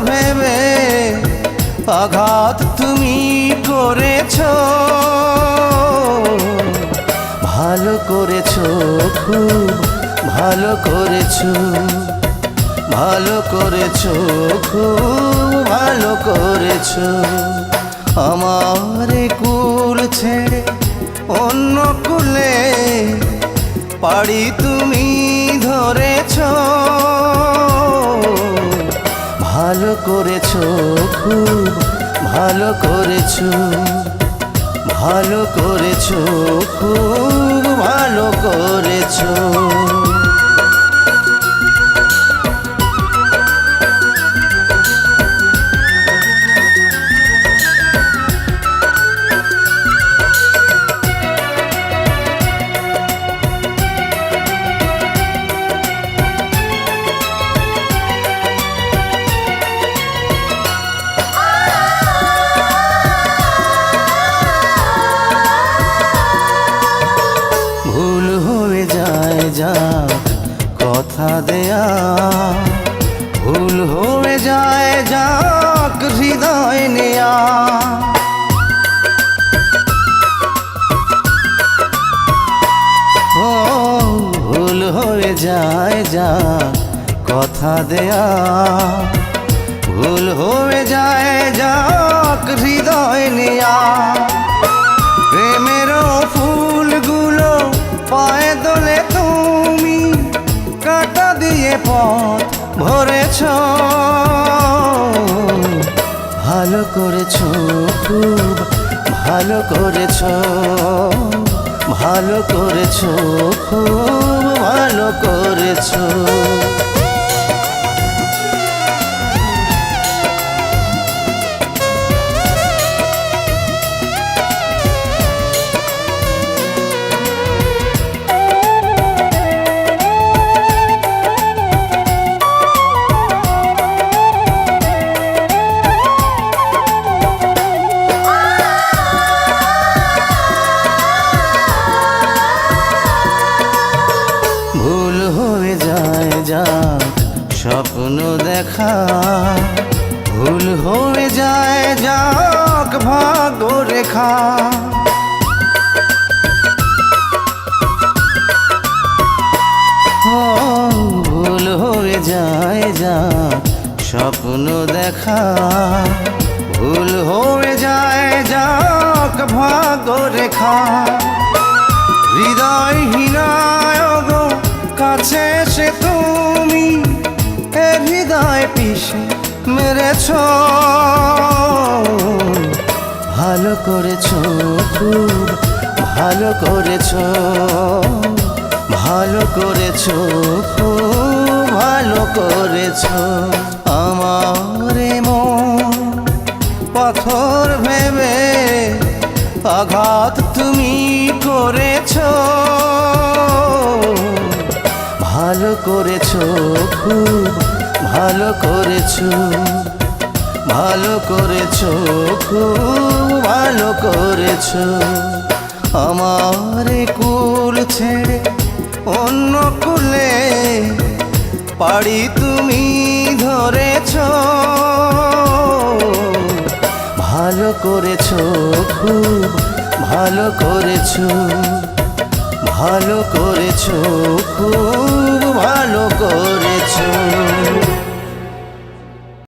ভেবে আঘাত তুমি করেছো, ভালো করেছো, খুব ভালো করেছো, ভালো করেছো, খুব ভালো করেছো। আমার কুল ছেড়ে অন্য কুলে পাড়ি তুমি ধরেছো, ভালো করেছো, খুব ভালো করেছো, ভালো করেছো, খুব ভালো করেছো। ভুল হয়ে যায় যাক কথা দেয়া, ভুল হয়ে যায় যাক হৃদয় নেয়া। ও ভুল হয়ে যায় যাক কথা দেয়া, ভুল হয়ে যায় যাক হৃদয় নেয়া। প্রেমেরও ফুলগুলো পায়ে দোলে তুমি কাঁটা দিয়ে পথ ভরেছো, ভালো করেছো, খুব ভালো করেছো, ভালো করেছো, খুব ভালো করেছো। ভুল হয়ে যায় যাক স্বপ্ন দেখা, ভুল হয়ে যায় যাক ভাগ্য রেখা। ও ভুল হয়ে যায় যাক স্বপ্ন দেখা, ভুল হয়ে যায় যাক ভাগ্য রেখা। হৃদয়হীনায় গো কাছে এসে তুমি এ হৃদয় পিষে মেরেছো, ভালো করেছো, খুব ভালো করেছো, ভালো করেছো, খুব ভালো করেছো। আমার মন পাথর ভেবে আঘাত তুমি করেছো, ভালো করেছো, খুব ভালো করেছো, ভালো করেছো, খুব ভালো করেছো। আমার কুল ছেড়ে অন্য কুলে পাড়ি তুমি ধরেছো, ভালো করেছো, খুব ভালো করেছো, ভালো করেছো, খুব ভালো করেছো।